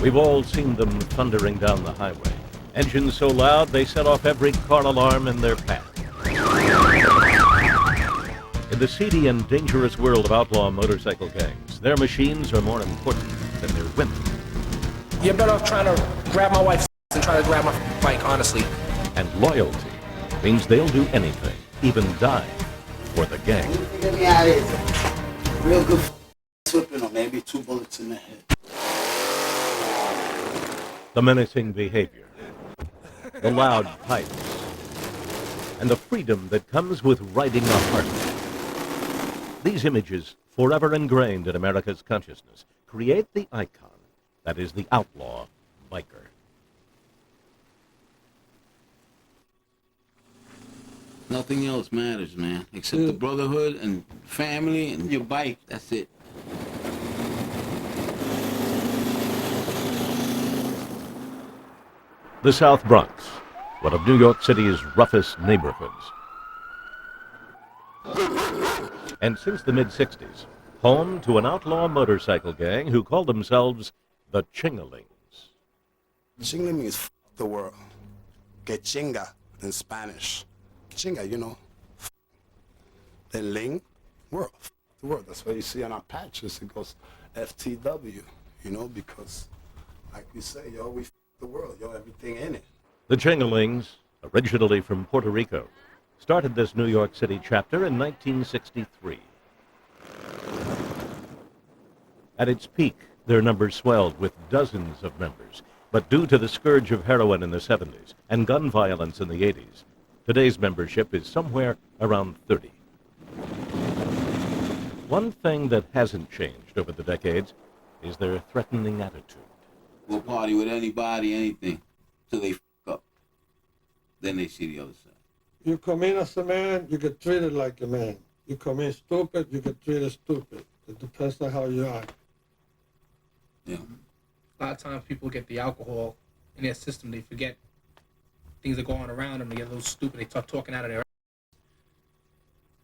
We've all seen them thundering down the highway. Engines so loud they set off every car alarm in their path. In the seedy and dangerous world of outlaw motorcycle gangs, their machines are more important than their women. You're better off trying to grab my wife's than trying to grab my bike, honestly. And loyalty means they'll do anything, even die, for the gang. Get me out of here. Real good flipping or maybe 2 bullets in the head. The menacing behavior, the loud pipes, and the freedom that comes with riding a Harley. These images, forever ingrained in America's consciousness, create the icon that is the outlaw biker. Nothing else matters, man, except the brotherhood and family and your bike. That's it. The South Bronx, one of New York City's roughest neighborhoods. And since the mid-'60s, home to an outlaw motorcycle gang who called themselves the Ching-A-Lings. Ching-A-Ling means the world. Que chinga in Spanish. Chinga, you know. Then ling, world. The world. That's why you see on our patches it goes FTW, you know, because like we say, yo, we the world, yo, everything in it. The Ching-A-Lings, originally from Puerto Rico, started this New York City chapter in 1963. At its peak, their numbers swelled with dozens of members, but due to the scourge of heroin in the 70s and gun violence in the 80s, today's membership is somewhere around 30. One thing that hasn't changed over the decades is their threatening attitude. We'll party with anybody, anything, till they up. Then they see the other side. You come in as a man, you get treated like a man. You come in stupid, you get treated stupid. It depends on how you are. Yeah. A lot of times people get the alcohol in their system. They forget things that go on around them. They get a little stupid. They start talking out of their ass.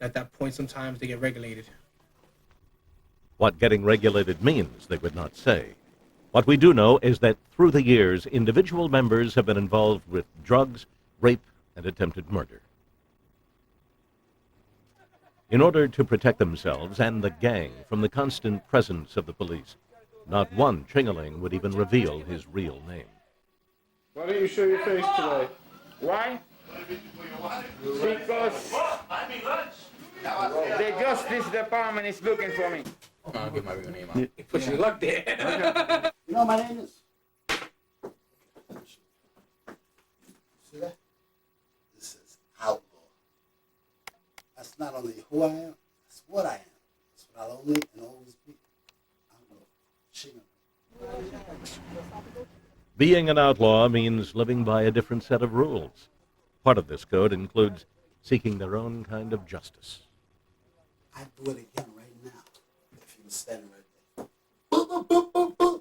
At that point, sometimes they get regulated. What getting regulated means, they would not say. What we do know is that through the years, individual members have been involved with drugs, rape, and attempted murder. In order to protect themselves and the gang from the constant presence of the police, not one Ching-A-Ling would even reveal his real name. Why don't you show your face today? Why? Because the Justice Department is looking for me. I'll get my real name out. Put your luck there. You know what my name is? See that? This is outlaw. That's not only who I am, that's what I am. That's what I'll only and always be. Outlaw. Ching-A-Ling. Being an outlaw means living by a different set of rules. Part of this code includes seeking their own kind of justice. I'd do it again right now if you were standing right there. Boop, boop, boop, boop, boop.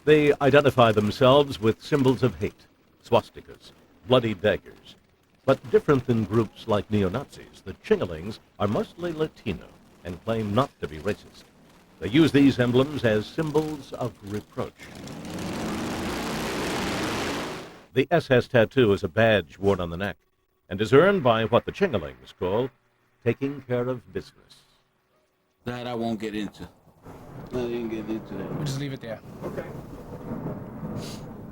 They identify themselves with symbols of hate, swastikas, bloody daggers. But different than groups like neo-Nazis, the Ching-A-Lings are mostly Latino and claim not to be racist. They use these emblems as symbols of reproach. The SS tattoo is a badge worn on the neck and is earned by what the Ching-A-Lings call taking care of business. That I won't get into. No, you didn't get into that. We'll just leave it there. Okay.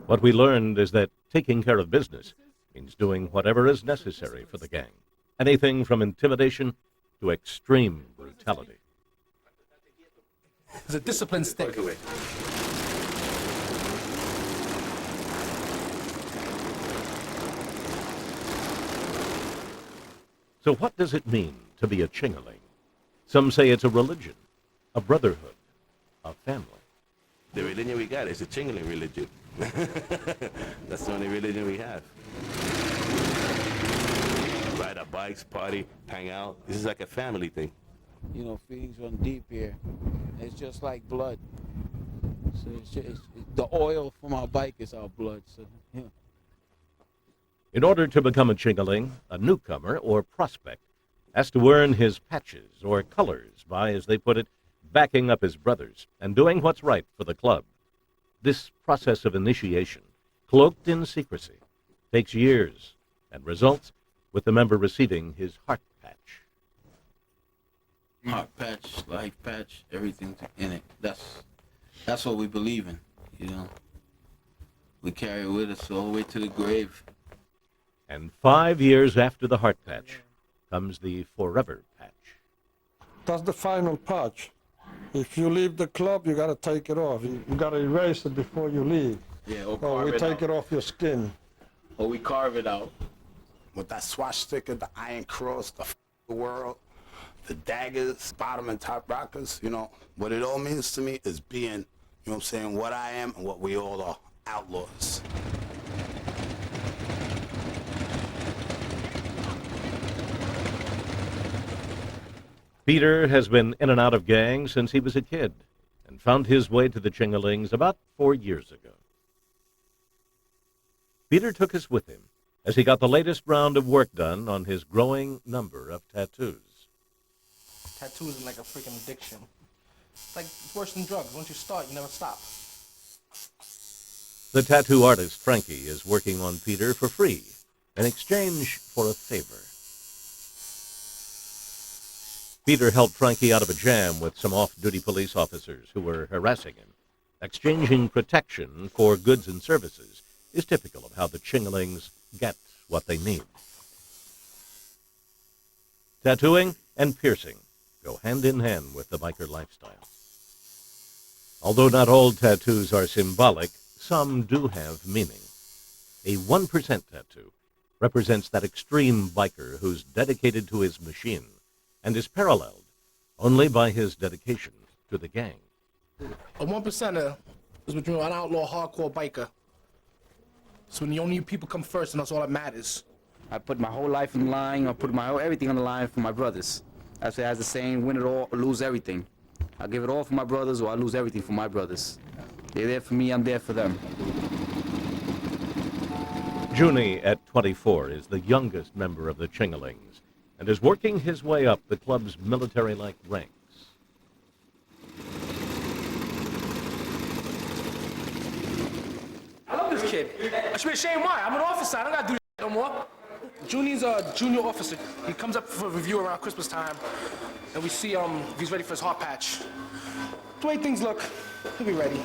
What we learned is that taking care of business means doing whatever is necessary for the gang. Anything from intimidation to extreme brutality. It's a discipline stick. So what does it mean to be a Ching-A-Ling? Some say it's a religion, a brotherhood, a family. The religion we got is a Ching-A-Ling religion. That's the only religion we have. Ride our bikes, party, hang out. This is like a family thing. You know, feelings run deep here. It's just like blood. So it's the oil from our bike is our blood. So, yeah. In order to become a Ching-A-Ling, a newcomer or prospect has to earn his patches or colors by, as they put it, backing up his brothers and doing what's right for the club. This process of initiation, cloaked in secrecy, takes years and results with the member receiving his heart patch. Heart patch, life patch, everything in it. That's what we believe in, you know. We carry it with us all the way to the grave. And 5 years after the heart patch comes the forever patch. That's the final patch. If you leave the club, you gotta take it off. You gotta erase it before you leave. Yeah, Or we take it off your skin. Or we carve it out. With that swastika, the iron cross, the world, the daggers, bottom and top rockers, you know, what it all means to me is being, you know what I'm saying, what I am and what we all are, outlaws. Peter has been in and out of gangs since he was a kid and found his way to the Ching-A-Lings about 4 years ago. Peter took us with him as he got the latest round of work done on his growing number of tattoos. Tattoos are like a freaking addiction. It's worse than drugs. Once you start, you never stop. The tattoo artist, Frankie, is working on Peter for free in exchange for a favor. Peter helped Frankie out of a jam with some off-duty police officers who were harassing him. Exchanging protection for goods and services is typical of how the Ching-A-Lings get what they need. Tattooing and piercing go hand in hand with the biker lifestyle. Although not all tattoos are symbolic, some do have meaning. A 1% tattoo represents that extreme biker who's dedicated to his machine and is paralleled only by his dedication to the gang. A 1%er is between an outlaw hardcore biker. So when the only people come first, and that's all that matters. I put my whole life in line. I put everything on the line for my brothers. That's why it has the saying, win it all or lose everything. I give it all for my brothers or I lose everything for my brothers. They're there for me, I'm there for them. Junie, at 24, is the youngest member of the Ching-A-Lings and is working his way up the club's military-like ranks. I love this kid. I should be ashamed why. I'm an officer. I don't gotta do this no more. Junie's a junior officer. He comes up for a review around Christmas time, and we see if he's ready for his heart patch. The way things look, he'll be ready.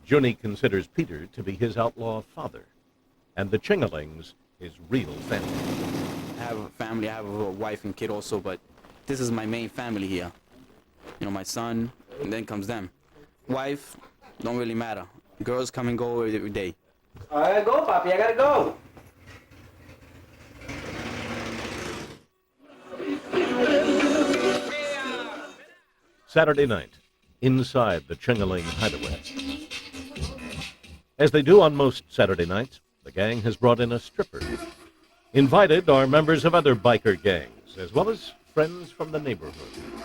Junie considers Peter to be his outlaw father, and the Ching-A-Lings his real family. I have a family, I have a wife and kid also, but this is my main family here. You know, my son, and then comes them. Wife, don't really matter. Girls come and go every day. I gotta go, Papi, I gotta go. Saturday night, inside the Ching-A-Ling hideaway. As they do on most Saturday nights, the gang has brought in a stripper. Invited are members of other biker gangs, as well as friends from the neighborhood.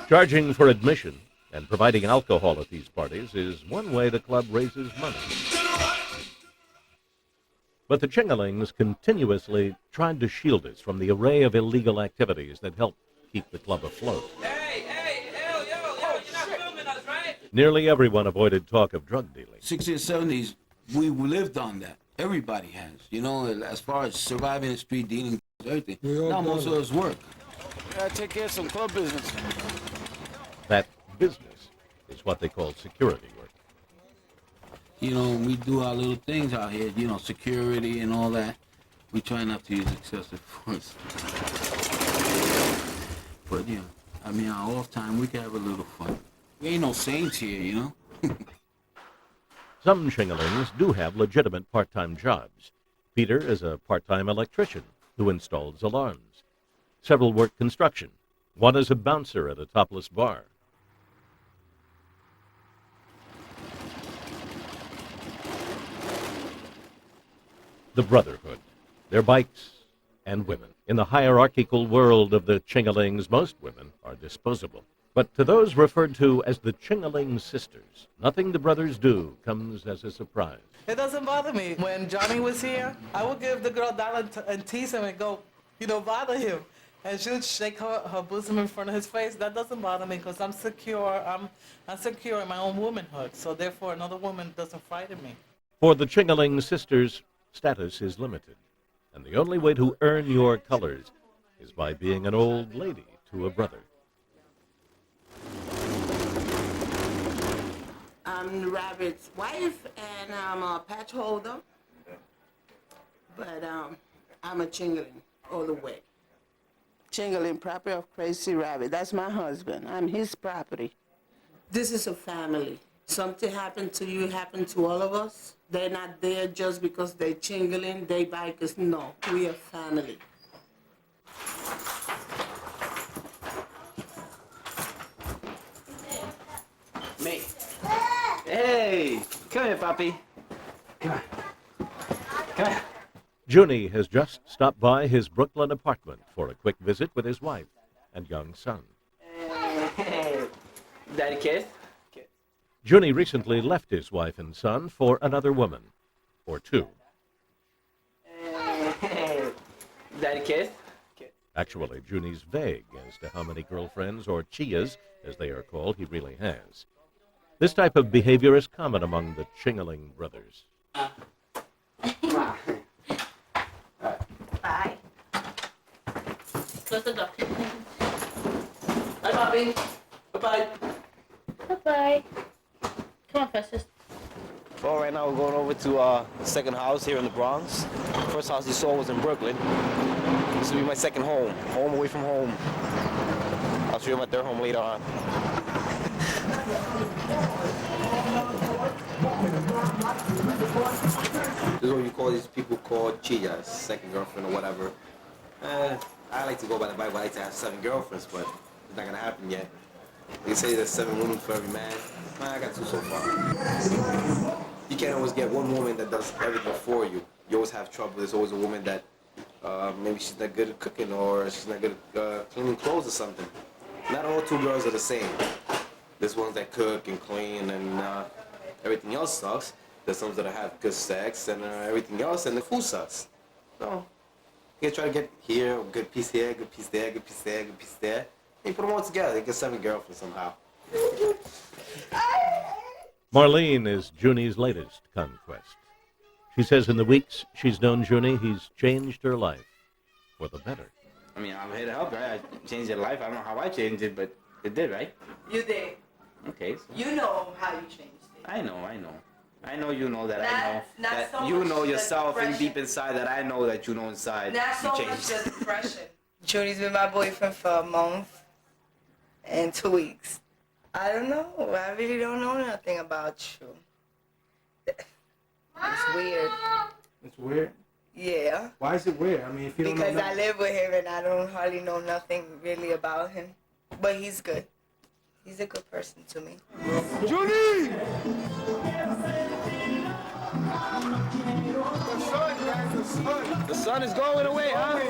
Charging for admission and providing alcohol at these parties is one way the club raises money. But the Ching-A-Lings continuously tried to shield us from the array of illegal activities that help keep the club afloat. You're not filming us, right? Nearly everyone avoided talk of drug dealing. 60s and 70s, we lived on that. Everybody has, you know, as far as surviving the street, dealing, everything. Now most of us work. I gotta take care of some club business. That business is what they call security work. You know, we do our little things out here, you know, security and all that. We try not to use excessive force. But, you know, I mean, our off time, we can have a little fun. We ain't no saints here, you know? Some Ching-A-Lings do have legitimate part-time jobs. Peter is a part-time electrician who installs alarms. Several work construction. One is a bouncer at a topless bar. The Brotherhood. Their bikes and women. In the hierarchical world of the Ching-A-Lings, most women are disposable. But to those referred to as the Ching-A-Ling sisters, nothing the brothers do comes as a surprise. It doesn't bother me. When Johnny was here, I would give the girl $1 and tease him and go, bother him. and she'll shake her bosom in front of his face. That doesn't bother me because I'm secure. I'm secure in my own womanhood. So therefore, another woman doesn't frighten me. For the Ching-A-Ling sisters, status is limited, and the only way to earn your colors is by being an old lady to a brother. I'm the rabbit's wife, and I'm a patch holder, but I'm a Ching-A-Ling all the way. Ching-A-Ling, property of Crazy Rabbit. That's my husband. I'm his property. This is a family. Something happened to you, happened to all of us. They're not there just because they're Ching-A-Ling, they bikers. No, we are family. Me. Hey, come here, Papi. Come on. Come here. Junie has just stopped by his Brooklyn apartment for a quick visit with his wife and young son. Hey. Daddy kiss? Junie recently left his wife and son for another woman, or two. Hey. Daddy kiss? Actually, Junie's vague as to how many girlfriends, or chias, as they are called, he really has. This type of behavior is common among the Ching-A-Ling brothers. Bye. Close the door. Bye, Bobby. Bye-bye. Bye-bye. Come on, Festus. Well, right now we're going over to the second house here in the Bronx. First house you saw was in Brooklyn. This will be my second home. Home away from home. I'll show you my third home later on. This is what you call these people called chillas, second girlfriend or whatever. I like to go by the Bible. I like to have 7 girlfriends, but it's not gonna happen yet. They say there's 7 women for every man. I got 2 so far. You can't always get one woman that does everything for you. You always have trouble. There's always a woman that maybe she's not good at cooking or she's not good at cleaning clothes or something. Not all 2 girls are the same. There's ones that cook and clean and everything else sucks. There's some that have good sex and everything else, and the food sucks. So you try to get here, a good piece here, good piece there, good piece there, good piece there. You put them all together, you get 7 girlfriends somehow. Marlene is Junie's latest conquest. She says in the weeks she's known Junie, he's changed her life for the better. I mean, I'm here to help her. I changed her life. I don't know how I changed it, but it did, right? You did. Okay. So. You know how you changed it. I know. I know you know that I know. Not that so you much know the yourself and depression. deep inside that I know that you know inside. Not so you much changed. the depression. Junie's been my boyfriend for a month and 2 weeks. I don't know. I really don't know nothing about you. It's weird. It's weird? Yeah. Why is it weird? I mean, if you don't know Because I nothing- live with him and I don't hardly know nothing really about him. But he's good. He's a good person to me. Junie! The sun is going away, huh?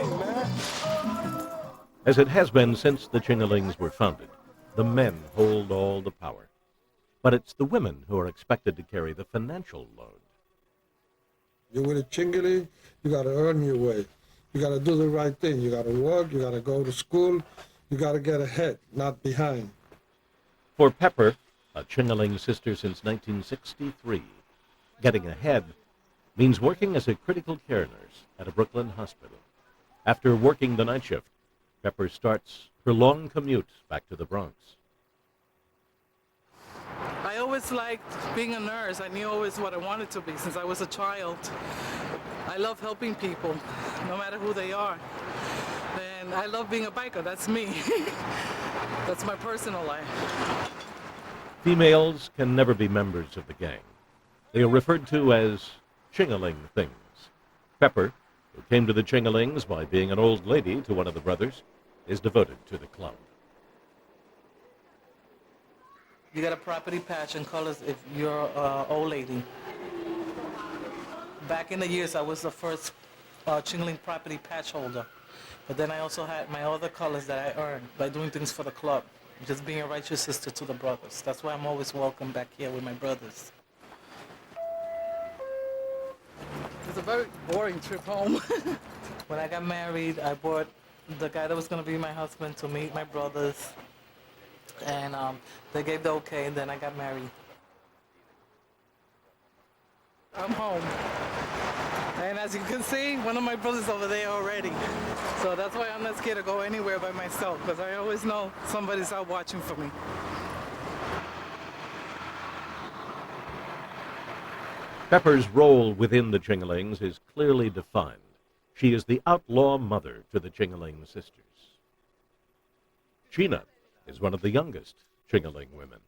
As it has been since the Ching-A-Lings were founded, the men hold all the power. But it's the women who are expected to carry the financial load. You're with a Ching-A-Ling, you got to earn your way. You got to do the right thing. You got to work, you got to go to school, you got to get ahead, not behind. For Pepper, a Ching-A-Ling sister since 1963, getting ahead means working as a critical care nurse at a Brooklyn hospital. After working the night shift, Pepper starts her long commute back to the Bronx. I always liked being a nurse. I knew always what I wanted to be since I was a child. I love helping people, no matter who they are. And I love being a biker. That's me. That's my personal life. Females can never be members of the gang. They are referred to as Ching-A-Ling things. Pepper, who came to the Ching-A-Lings by being an old lady to one of the brothers, is devoted to the club. You got a property patch and colors if you're an old lady. Back in the years, I was the first Ching-A-Ling property patch holder. But then I also had my other colors that I earned by doing things for the club. Just being a righteous sister to the brothers. That's why I'm always welcome back here with my brothers. It's a very boring trip home. When I got married, I bought the guy that was going to be my husband to meet my brothers. And they gave the okay, and then I got married. I'm home. And as you can see, one of my brothers over there already. So that's why I'm not scared to go anywhere by myself, because I always know somebody's out watching for me. Pepper's role within the Chingalings is clearly defined. She is the outlaw mother to the Ching-A-Ling sisters. Sheena is one of the youngest Ching-A-Ling women.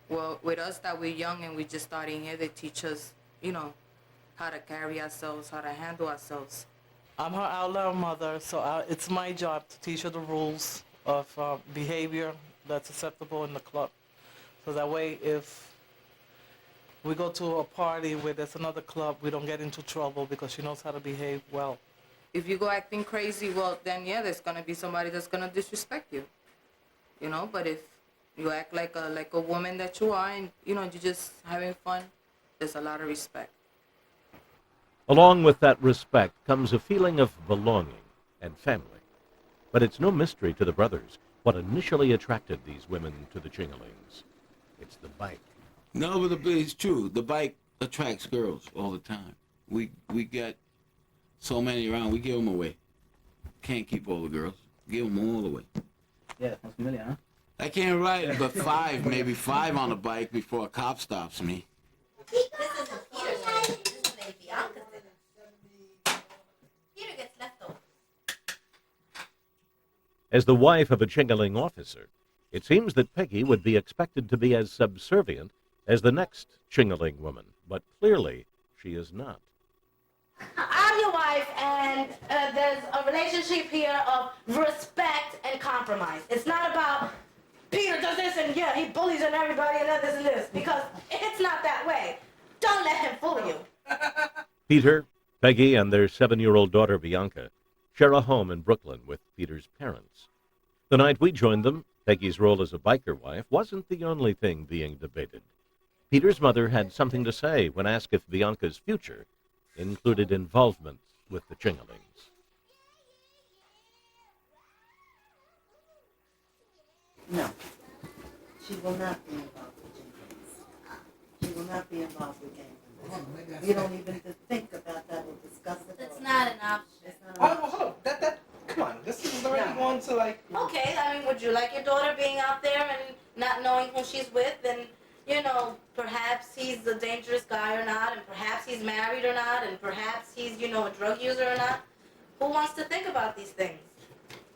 Well, with us that we're young and we just starting here, they teach us, how to carry ourselves, how to handle ourselves. I'm her outlaw mother, so it's my job to teach her the rules of behavior that's acceptable in the club. So that way, if we go to a party where there's another club, we don't get into trouble because she knows how to behave well. If you go acting crazy, well, then yeah, there's gonna be somebody that's gonna disrespect you. But if you act like a woman that you are, and you're just having fun, there's a lot of respect. Along with that respect comes a feeling of belonging and family. But it's no mystery to the brothers what initially attracted these women to the Ching-A-Lings. It's the bike. No, but it's true. The bike attracts girls all the time. We get so many around, we give them away. Can't keep all the girls. Give them all away. Yeah, sounds familiar, huh? I can't ride but maybe five on a bike before a cop stops me. This is Peter. This is Lady Bianca's dinner. Peter gets leftovers. As the wife of a Ching-A-Ling officer, it seems that Peggy would be expected to be as subservient as the next Ching-A-Ling woman, but clearly she is not. I'm your wife, and there's a relationship here of respect and compromise. It's not about Peter does this and yeah, he bullies and everybody and this and this, because it's not that way. Don't let him fool you. Peter, Peggy, and their 7-year-old daughter Bianca share a home in Brooklyn with Peter's parents. The night we joined them, Peggy's role as a biker wife wasn't the only thing being debated. Peter's mother had something to say when asked if Bianca's future included involvement with the Ching-A-Lings. No, she will not be involved with Ching-A-Lings. She will not be involved with gang. You don't even think about that or discuss it. It's not an option. It's not an Hold option. on, come on, this is already going to Okay, I mean, would you like your daughter being out there and not knowing who she's with, and perhaps he's a dangerous guy or not, and perhaps he's married or not, and perhaps he's, a drug user or not? Who wants to think about these things?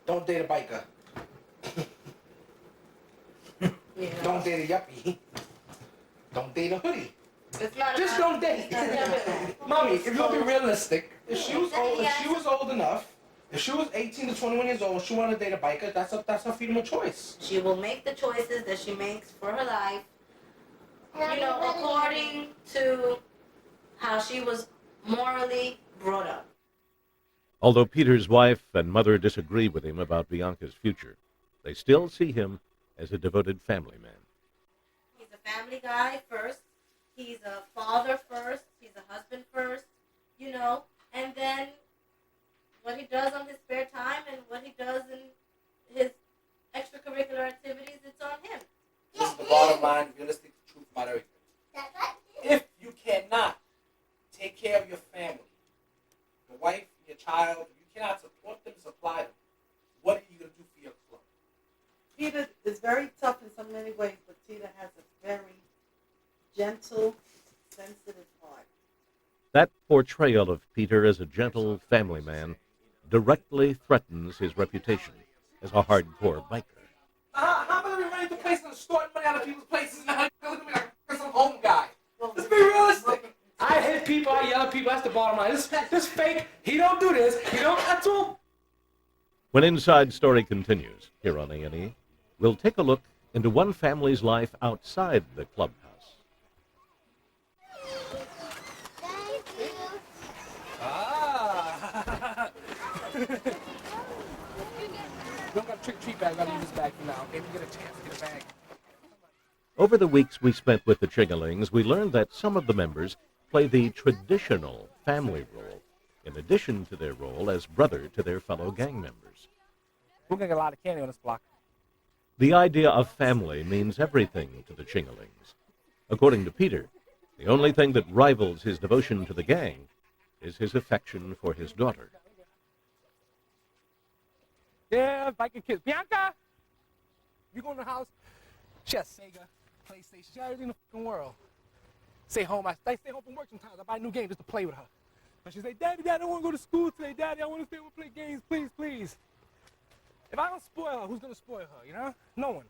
Don't date a biker. Don't date a yuppie. Don't date a hoodie. It's not Just don't date. Mommy, if you'll be realistic, if she was old enough, if she was 18 to 21 years old, she wanted to date a biker, that's her freedom of choice. She will make the choices that she makes for her life, according to how she was morally brought up. Although Peter's wife and mother disagree with him about Bianca's future, they still see him as a devoted family man. He's a family guy first. He's a father first. He's a husband first, and then what he does on his spare time and what he does in his extracurricular activities, it's on him. This is the bottom line, realistic truth about everything. If you cannot take care of your family, your wife, your child, you cannot support them, supply them, what are you going to do for your club? Peter is very tough in so many ways, but Peter has a very gentle, sensitive heart. That portrayal of Peter as a gentle family man directly threatens his reputation as a hardcore biker. How about we running the place and extorting money out of people's places and how you look at me like some home guy? Let's be realistic. I hit people, I yell at people, that's the bottom line. This fake, he don't do this, that's all. When Inside Story continues here on A&E, we'll take a look into one family's life outside the clubhouse. We don't got a trick-or-treat bag, we gotta use this bag for now, okay? We get a chance to get a bag. Over the weeks we spent with the Ching-A-Lings, we learned that some of the members play the traditional family role, in addition to their role as brother to their fellow gang members. We're gonna get a lot of candy on this block. The idea of family means everything to the Ching-A-Lings. According to Peter, the only thing that rivals his devotion to the gang is his affection for his daughter. Yeah, biker kids. Bianca! You go in the house, she has Sega, PlayStation, she has everything in the fucking world. Stay home. I stay home from work sometimes. I buy a new game just to play with her. But she say, Daddy, I don't want to go to school today. Daddy, I want to stay home and play games. Please, please. If I don't spoil her, who's going to spoil her, you know? No one.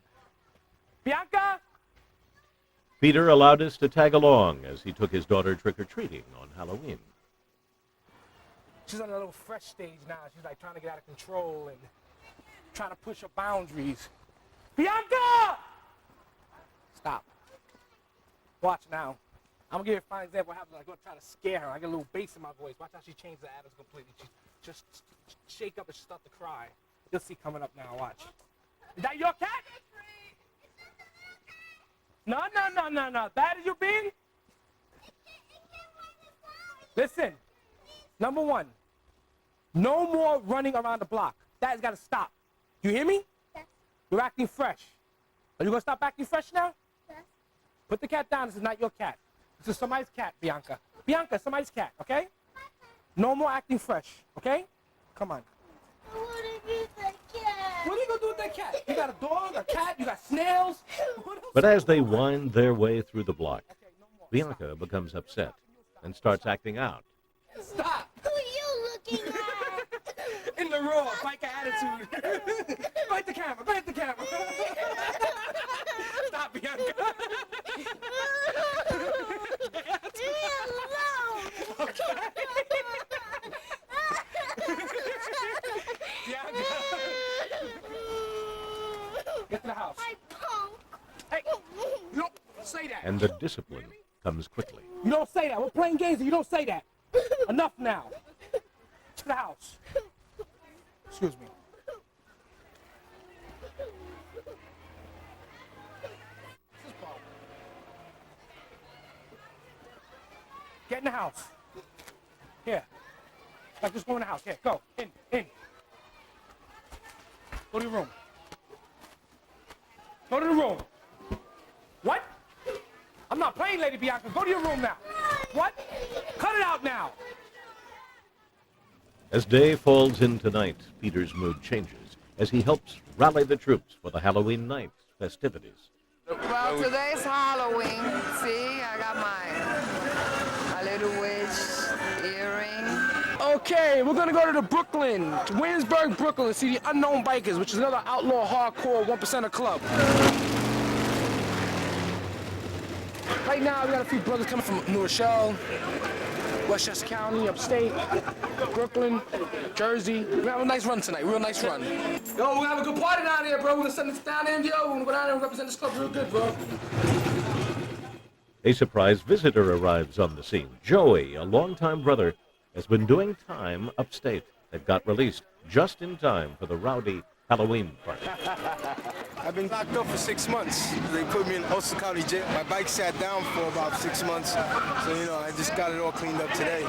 Bianca! Peter allowed us to tag along as he took his daughter trick-or-treating on Halloween. She's on a little fresh stage now. She's like trying to get out of control and trying to push her boundaries. Bianca! Stop. Watch now. I'm gonna give you a fine example of what happens. I'm gonna try to scare her. I get a little bass in my voice. Watch how she changes the attitude completely. She just shake up and she start to cry. You'll see coming up now. Watch. Is that your cat? No. Bad as you being? Listen. Number one. No more running around the block. That has got to stop. You hear me? Yes. You're acting fresh. Are you gonna stop acting fresh now? Yes. Put the cat down. This is not your cat. This is somebody's cat, Bianca. Bianca, somebody's cat, okay? No more acting fresh, okay? Come on. I want to be the cat. What are you going to do with that cat? You got a dog, a cat, you got snails? But as they wind their way through the block, Bianca becomes upset and starts acting out. Stop! Who are you looking at? In the raw, biker attitude. Bite the camera, bite the camera. Stop, Bianca. Leave me alone. Bianca. Get to the house. I punk. Hey, you don't say that. And the discipline comes quickly. You don't say that. We're playing games and you don't say that. Enough now. To the house. Excuse me. Get in the house. Here. Like, just go in the house. Here, go. In. Go to your room. Go to the room. What? I'm not playing, Lady Bianca. Go to your room now. What? Cut it out now. As day falls into night, Peter's mood changes as he helps rally the troops for the Halloween night festivities. Well, today's Halloween. See, I got my little witch earring. Okay, we're gonna go to Brooklyn, to Williamsburg, Brooklyn, to see the Unknown Bikers, which is another outlaw hardcore 1%er club. Right now, we got a few brothers coming from New Rochelle, Westchester County, upstate, Brooklyn, Jersey. We're gonna have a nice run tonight, real nice run. Yo, we're gonna have a good party down here, bro. We're gonna send this down there, yo. We're gonna go down there and represent this club real good, bro. A surprise visitor arrives on the scene. Joey, a longtime brother, has been doing time upstate and got released just in time for the rowdy Halloween party. I've been locked up for 6 months. They put me in Ulster County jail. My bike sat down for about 6 months. So, I just got it all cleaned up today.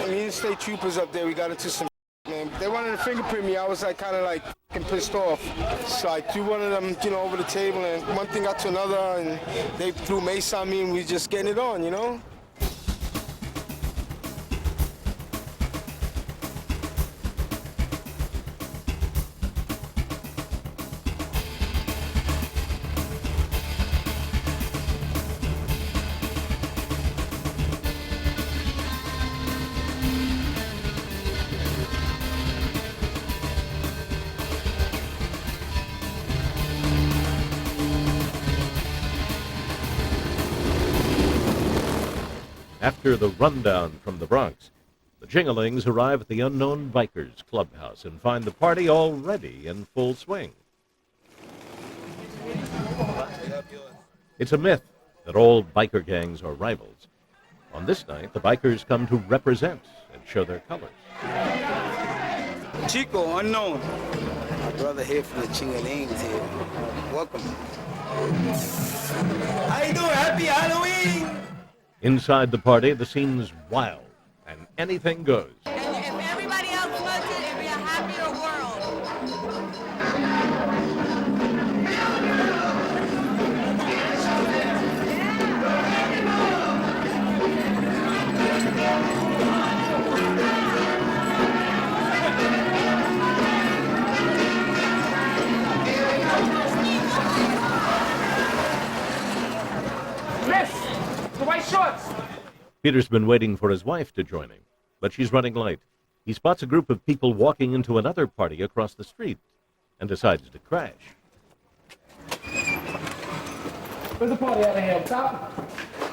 Me and state troopers up there, we got into some man. They wanted to fingerprint me. I was like kind of like pissed off. So I threw one of them, over the table, and one thing got to another, and they threw mace on me, and we just getting it on, After the rundown from the Bronx, the Chingalings arrive at the Unknown Bikers Clubhouse and find the party already in full swing. It's a myth that all biker gangs are rivals. On this night, the bikers come to represent and show their colors. Chico, Unknown. My brother here from the Ching-A-Lings here. Welcome. How you doing? Happy Halloween! Inside the party, the scene's wild, and anything goes. If everybody else wants it, it'd be a happier world. Miss, the white shorts. Peter's been waiting for his wife to join him, but she's running late. He spots a group of people walking into another party across the street and decides to crash. Where's the party at here? Up top?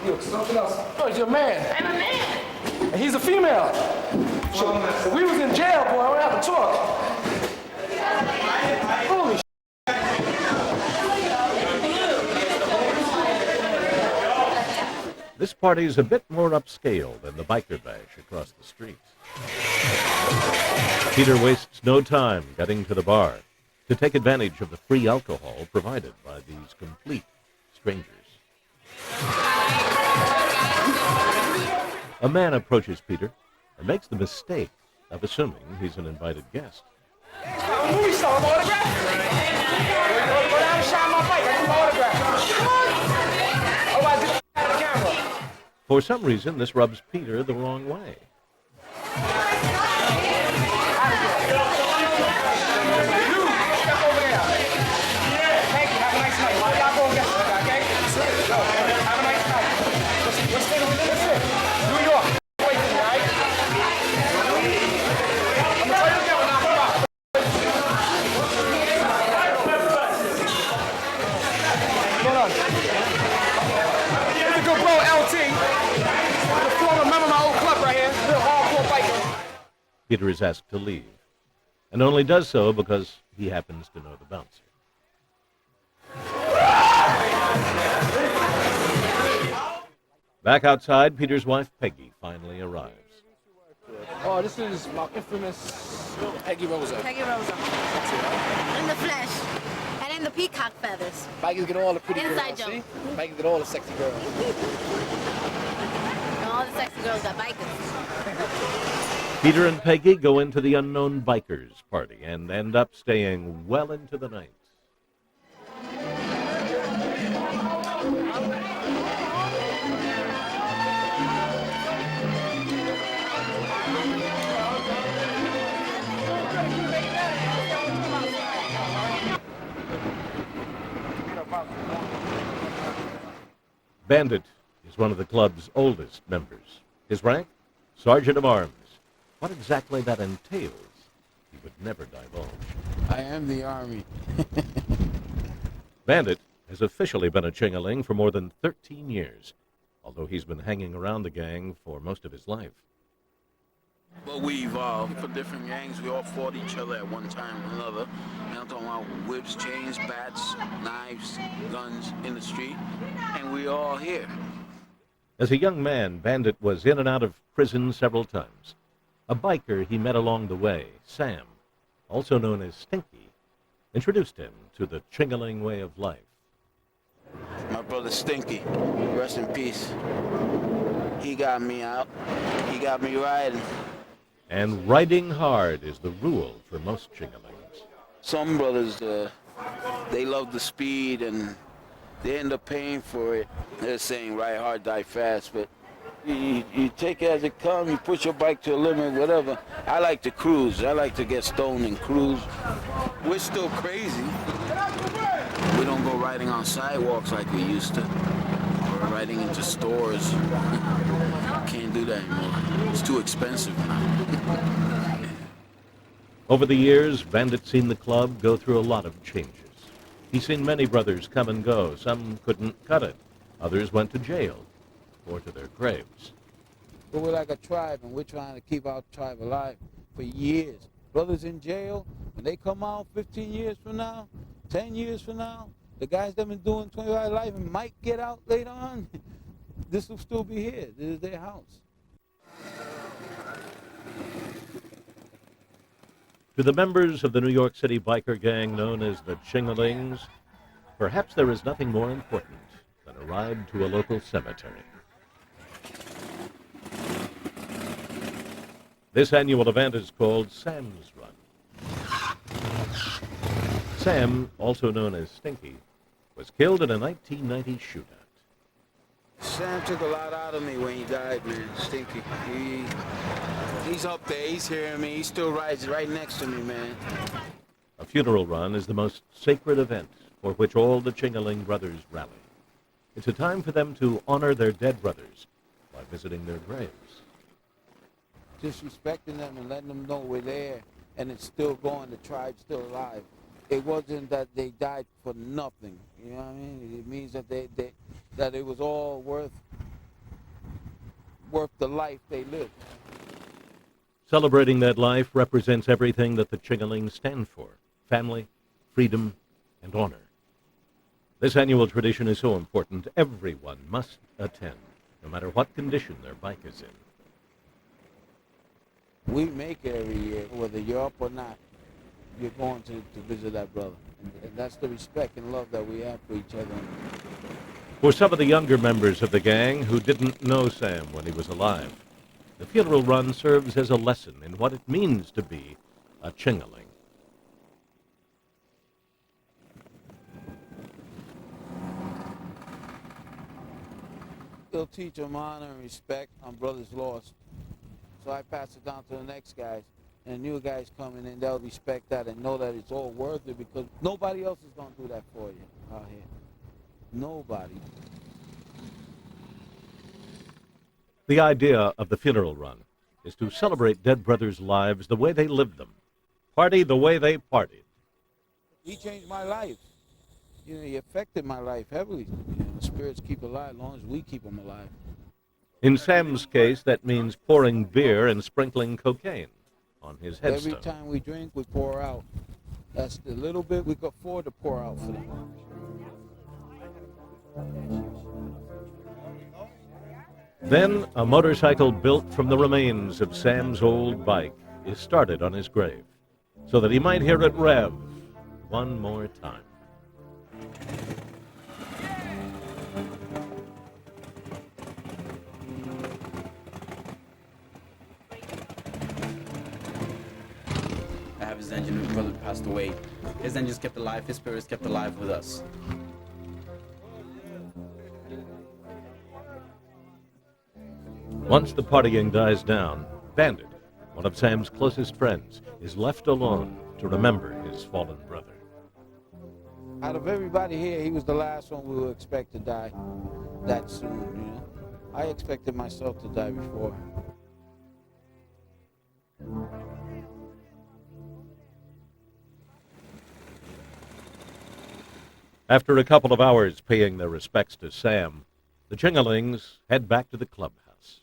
You, something else. Oh, he's your man. I'm a man. And he's a female. So, if we was in jail, boy, we'd have to talk. Holy This party is a bit more upscale than the biker bash across the street. Peter wastes no time getting to the bar to take advantage of the free alcohol provided by these complete strangers. A man approaches Peter and makes the mistake of assuming he's an invited guest. movie star, I'm autograph. Go down and shine my bike. I need my autograph. Otherwise, get out of the camera. For some reason, this rubs Peter the wrong way. Peter is asked to leave, and only does so because he happens to know the bouncer. Back outside, Peter's wife, Peggy, finally arrives. Oh, this is my infamous Peggy Rosa. Peggy Rosa. In the flesh. And in the peacock feathers. Bikers get all the pretty Inside girls, joke. see? Bikers get all the sexy girls. And all the sexy girls got bikers. Peter and Peggy go into the unknown bikers party and end up staying well into the night. Bandit is one of the club's oldest members. His rank? Sergeant of Arms. What exactly that entails, he would never divulge. I am the Army. Bandit has officially been a Ching-A-Ling for more than 13 years, although he's been hanging around the gang for most of his life. But we evolved for different gangs. We all fought each other at one time or another. And I'm talking about whips, chains, bats, knives, guns in the street. And we all here. As a young man, Bandit was in and out of prison several times. A biker he met along the way, Sam, also known as Stinky, introduced him to the Ching-A-Ling way of life. My brother Stinky, rest in peace. He got me out. He got me riding. And riding hard is the rule for most Ching-A-Lings. Some brothers, they love the speed and they end up paying for it. They're saying ride hard, die fast, but you take it as it comes, you push your bike to a limit, whatever. I like to cruise. I like to get stoned and cruise. We're still crazy. We don't go riding on sidewalks like we used to. Or riding into stores. Can't do that anymore. It's too expensive now. Over the years, Bandit's seen the club go through a lot of changes. He's seen many brothers come and go. Some couldn't cut it. Others went to jail or to their graves. But we're like a tribe, and we're trying to keep our tribe alive for years. Brothers in jail, when they come out 15 years from now, 10 years from now, the guys that have been doing 25 life and might get out later on, this will still be here. This is their house. To the members of the New York City biker gang known as the Ching-A-Lings, perhaps there is nothing more important than a ride to a local cemetery. This annual event is called Sam's Run. Sam, also known as Stinky, was killed in a 1990 shootout. Sam took a lot out of me when he died, man. Stinky. He's up there. He's hearing me. He still rides right next to me, man. A funeral run is the most sacred event for which all the Ching-A-Ling brothers rally. It's a time for them to honor their dead brothers by visiting their graves. Disrespecting them and letting them know we're there and it's still going, the tribe's still alive. It wasn't that they died for nothing, you know what I mean? It means that that it was all worth the life they lived. Celebrating that life represents everything that the Ching-A-Ling stand for: family, freedom, and honor. This annual tradition is so important, everyone must attend, no matter what condition their bike is in. We make it every year, whether you're up or not. You're going to visit that brother. And that's the respect and love that we have for each other. For some of the younger members of the gang who didn't know Sam when he was alive, the funeral run serves as a lesson in what it means to be a Ching-A-Ling. It'll teach them honor and respect on brothers lost. So I pass it down to the next guys. And new guys coming in, they'll respect that and know that it's all worth it because nobody else is going to do that for you out here. Nobody. The idea of the funeral run is to celebrate dead brothers' lives the way they lived them. Party the way they partied. He changed my life. You know, he affected my life heavily. You know, spirits keep alive as long as we keep them alive. In Sam's case, that means pouring beer and sprinkling cocaine on his headstone. Every time we drink, we pour out. That's the little bit we could afford to pour out for them. Then, a motorcycle built from the remains of Sam's old bike is started on his grave, so that he might hear it rev one more time. His engine, his brother passed away. His engine's kept alive, his spirit's kept alive with us. Once the partying dies down, Bandit, one of Sam's closest friends, is left alone to remember his fallen brother. Out of everybody here, he was the last one we would expect to die that soon, you know. I expected myself to die before. After a couple of hours paying their respects to Sam, the Ching-A-Lings head back to the clubhouse.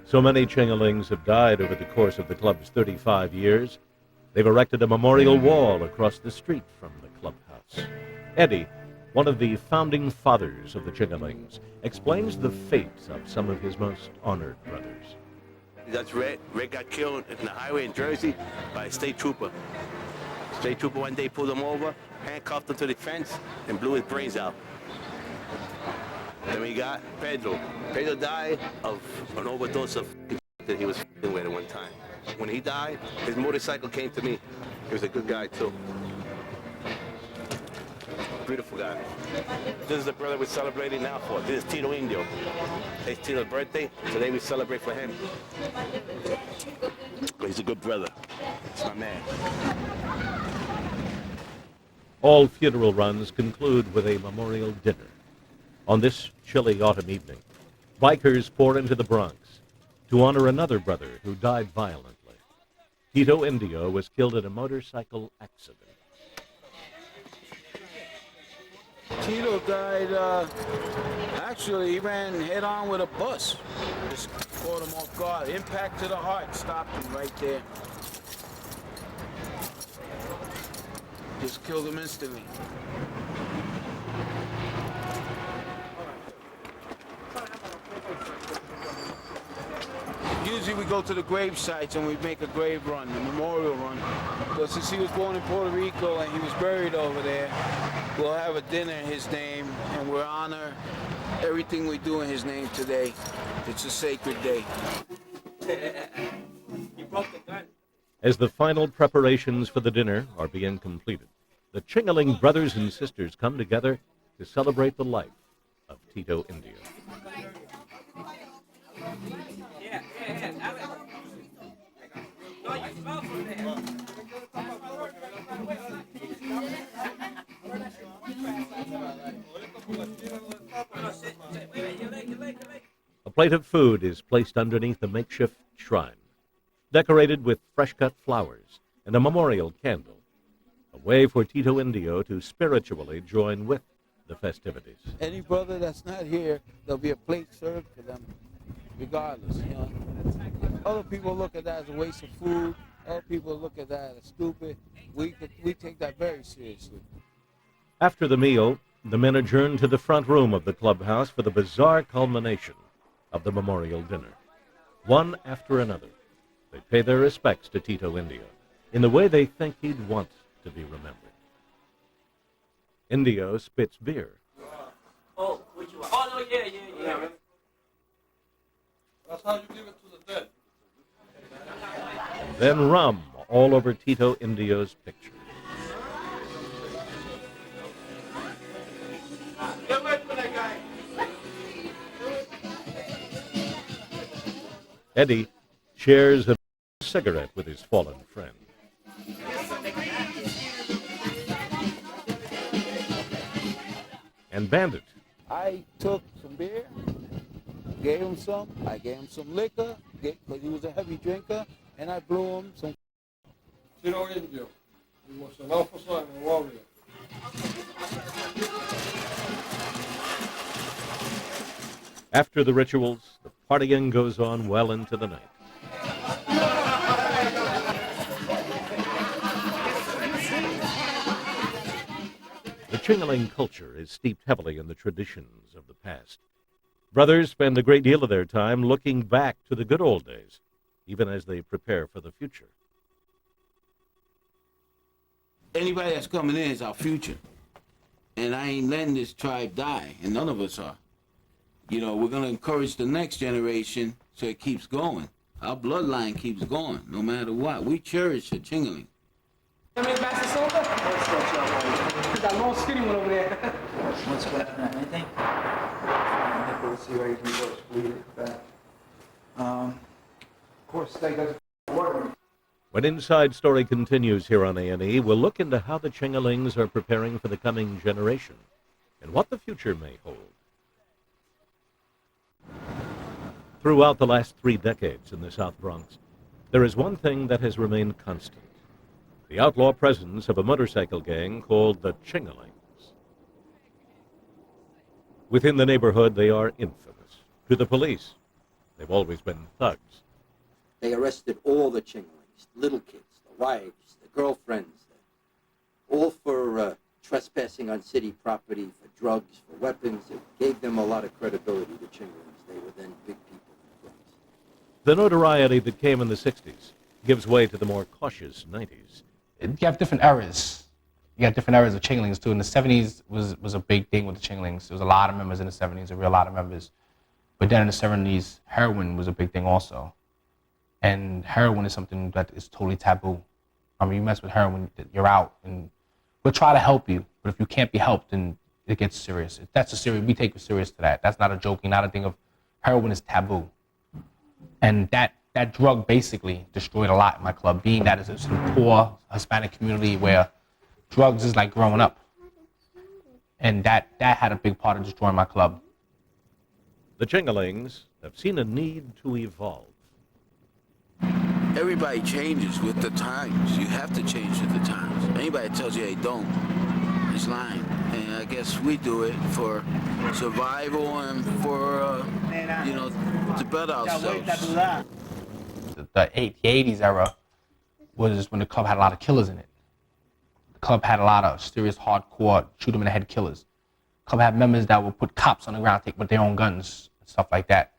So many Ching-A-Lings have died over the course of the club's 35 years, they've erected a memorial wall across the street from the clubhouse. Eddie, one of the founding fathers of the Ching-A-Lings, explains the fate of some of his most honored brothers. That's Red. Red got killed in the highway in Jersey by a state trooper. State trooper one day pulled him over, handcuffed him to the fence, and blew his brains out. Then we got Pedro. Pedro died of an overdose of that he was with at one time. When he died, his motorcycle came to me. He was a good guy too. Beautiful guy. This is the brother we're celebrating now for. This is Tito Indio. It's Tito's birthday. Today we celebrate for him. He's a good brother. It's my man. All funeral runs conclude with a memorial dinner. On this chilly autumn evening, bikers pour into the Bronx to honor another brother who died violently. Tito Indio was killed in a motorcycle accident. Tito died, actually, he ran head-on with a bus. Just caught him off guard. Impact to the heart stopped him right there. Just killed him instantly. Usually we go to the grave sites and we make a grave run, a memorial run. But since he was born in Puerto Rico and he was buried over there, we'll have a dinner in his name, and we'll honor everything we do in his name today. It's a sacred day. You broke the gun. As the final preparations for the dinner are being completed, the Ching-A-Ling brothers and sisters come together to celebrate the life of Tito Indio. A plate of food is placed underneath a makeshift shrine, decorated with fresh-cut flowers and a memorial candle, a way for Tito Indio to spiritually join with the festivities. Any brother that's not here, there'll be a plate served for them, regardless. You know, other people look at that as a waste of food. Other people look at that as stupid. We take that very seriously. After the meal, the men adjourn to the front room of the clubhouse for the bizarre culmination of the memorial dinner. One after another, they pay their respects to Tito Indio in the way they think he'd want to be remembered. Indio spits beer. Oh, which one? Oh, no, yeah. That's how you give it to the dead. Then rum all over Tito Indio's picture. Eddie shares a cigarette with his fallen friend. And Bandit. I took some beer, gave him some. I gave him some liquor because he was a heavy drinker, and I blew him some. Tito Indio. He was an officer and a warrior. After the rituals, the partying goes on well into the night. The Ching-A-Ling culture is steeped heavily in the traditions of the past. Brothers spend a great deal of their time looking back to the good old days, even as they prepare for the future. Anybody that's coming in is our future. And I ain't letting this tribe die, and none of us are. You know, we're going to encourage the next generation so it keeps going. Our bloodline keeps going, no matter what. We cherish the Ching-A-Ling. Let me pass this over. That long skinny one over there. What's going on? Anything? Let's see where you can go. Bleed it back. Of course, steak doesn't work. When Inside Story continues here on Enae, we'll look into how the Ching-A-Lings are preparing for the coming generation and what the future may hold. Throughout the last 3 decades in the South Bronx, there is one thing that has remained constant: the outlaw presence of a motorcycle gang called the Ching-A-Lings. Within the neighborhood, they are infamous. To the police, they've always been thugs. They arrested all the Ching-A-Lings, little kids, the wives, the girlfriends, all for trespassing on city property, for drugs, for weapons. It gave them a lot of credibility, the Ching-A-Lings. They were then big people. The notoriety that came in the 60s gives way to the more cautious 90s. You have different eras. You got different eras of Ching-A-Lings too. In the 70s was a big thing with the Ching-A-Lings. There was a lot of members in the 70s, a real lot of members. But then in the 70s, heroin was a big thing also. And heroin is something that is totally taboo. I mean, you mess with heroin, you're out. And we'll try to help you, but if you can't be helped, then it gets serious. We take it serious to that. That's not a joking, not a thing of heroin is taboo. And that drug basically destroyed a lot in my club, being that it's a poor Hispanic community where drugs is like growing up. And that had a big part of destroying my club. The Ching-A-Lings have seen a need to evolve. Everybody changes with the times. You have to change with the times. Anybody that tells you they don't is lying. And I guess we do it for survival and for, to better ourselves. The 80s era was when the club had a lot of killers in it. The club had a lot of serious, hardcore, shoot them in the head killers. The club had members that would put cops on the ground, take with their own guns, and stuff like that.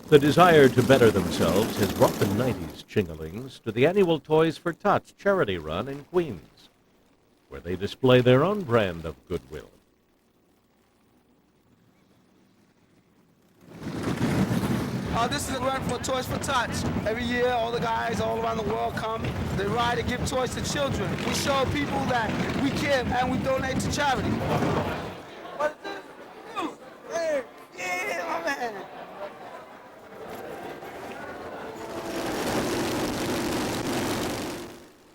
The desire to better themselves has brought the 90s Ching-A-Lings to the annual Toys for Tots charity run in Queens. where they display their own brand of goodwill. This is a run for Toys for Tots. Every year, all the guys all around the world come. They ride and give toys to children. We show people that we care and we donate to charity. What is this? Hey, yeah, my man.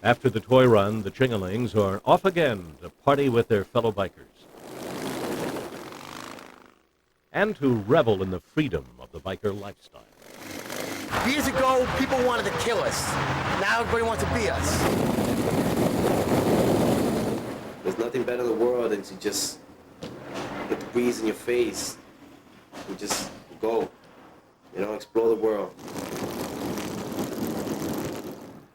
After the toy run, the Ching-A-Lings are off again to party with their fellow bikers and to revel in the freedom of the biker lifestyle. Years ago, people wanted to kill us. Now everybody wants to be us. There's nothing better in the world than to just get the breeze in your face and just go, explore the world.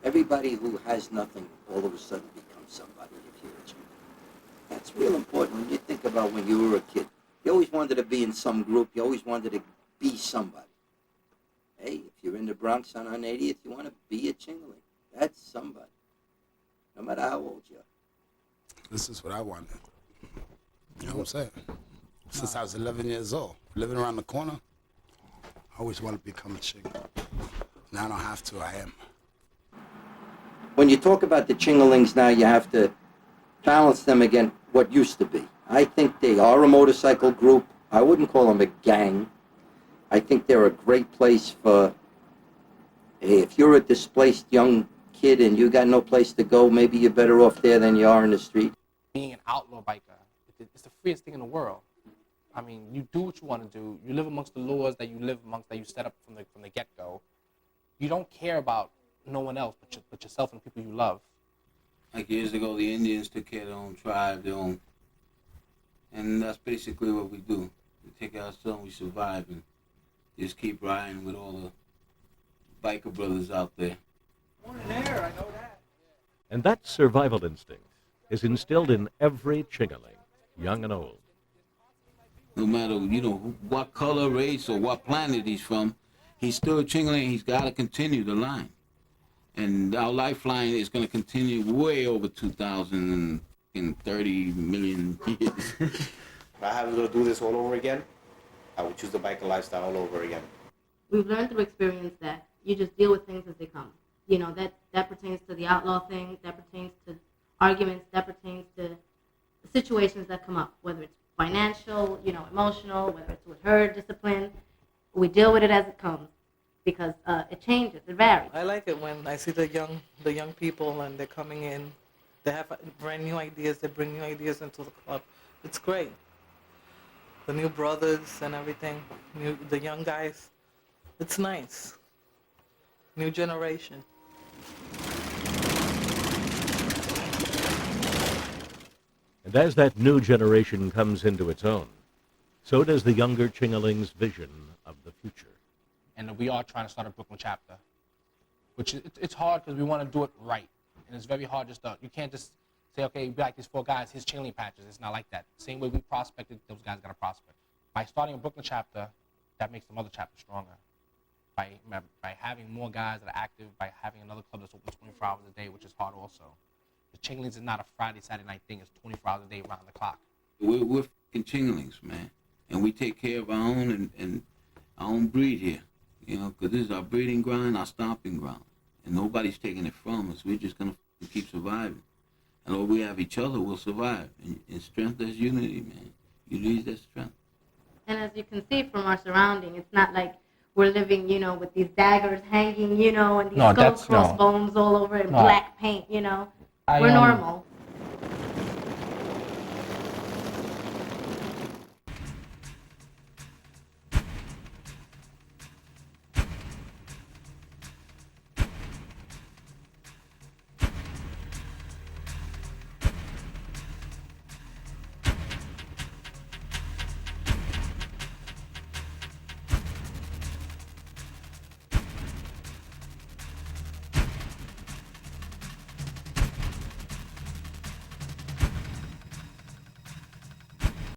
Everybody who has nothing all of a sudden becomes somebody if you're a child. That's real important when you think about when you were a kid. You always wanted to be in some group. You always wanted to be somebody. Hey, if you're in the Bronx on 180th, you want to be a Ching-A-Ling. That's somebody, no matter how old you are. This is what I wanted. You know what I'm saying? Since I was 11 years old, living around the corner, I always wanted to become a Ching. Now I don't have to, I am. When you talk about the Ching-A-Lings now, you have to balance them against what used to be. I think they are a motorcycle group. I wouldn't call them a gang. I think they're a great place for, hey, if you're a displaced young kid and you got no place to go, maybe you're better off there than you are in the street. Being an outlaw biker, it's the freest thing in the world. I mean, you do what you want to do. You live amongst the laws that you live amongst, that you set up from the get-go. You don't care about no one else but yourself and the people you love. Like years ago, the Indians took care of their own tribe, and that's basically what we do. We take care of ourselves, we survive, and just keep riding with all the biker brothers out there. And that survival instinct is instilled in every Ching-A-Ling, young and old. No matter, what color, race, or what planet he's from, he's still a Ching-A-Ling. He's got to continue the line. And our lifeline is going to continue way over 2,030 million years. If I have to do this all over again, I would choose the biker lifestyle all over again. We've learned through experience that you just deal with things as they come. That pertains to the outlaw thing, that pertains to arguments, that pertains to situations that come up, whether it's financial, emotional, whether it's with her discipline. We deal with it as it comes because it changes, it varies. I like it when I see the young people and they're coming in. They have brand new ideas. They bring new ideas into the club. It's great. The new brothers and everything, the young guys. It's nice. New generation. And as that new generation comes into its own, so does the younger Ching-A-Ling's vision of the future. And we are trying to start a Brooklyn chapter, which it's hard because we want to do it right. And it's very hard you can't just say, okay, be like these 4 guys, here's Ching-A-Ling patches. It's not like that. Same way we prospected, those guys got to prospect. By starting a Brooklyn chapter, that makes the mother chapter stronger. By having more guys that are active, by having another club that's open 24 hours a day, which is hard also. The Ching-A-Lings is not a Friday, Saturday night thing. It's 24 hours a day, around the clock. We're f***ing Ching-A-Lings, man. And we take care of our own and our own breed here. Because this is our breeding ground, our stomping ground. And nobody's taking it from us. We're just going to keep surviving. And when we have each other, we'll survive. And strength is unity, man. Unity is strength. And as you can see from our surrounding, it's not like we're living, with these daggers hanging, and these skull crossbones all over and black paint, We're normal.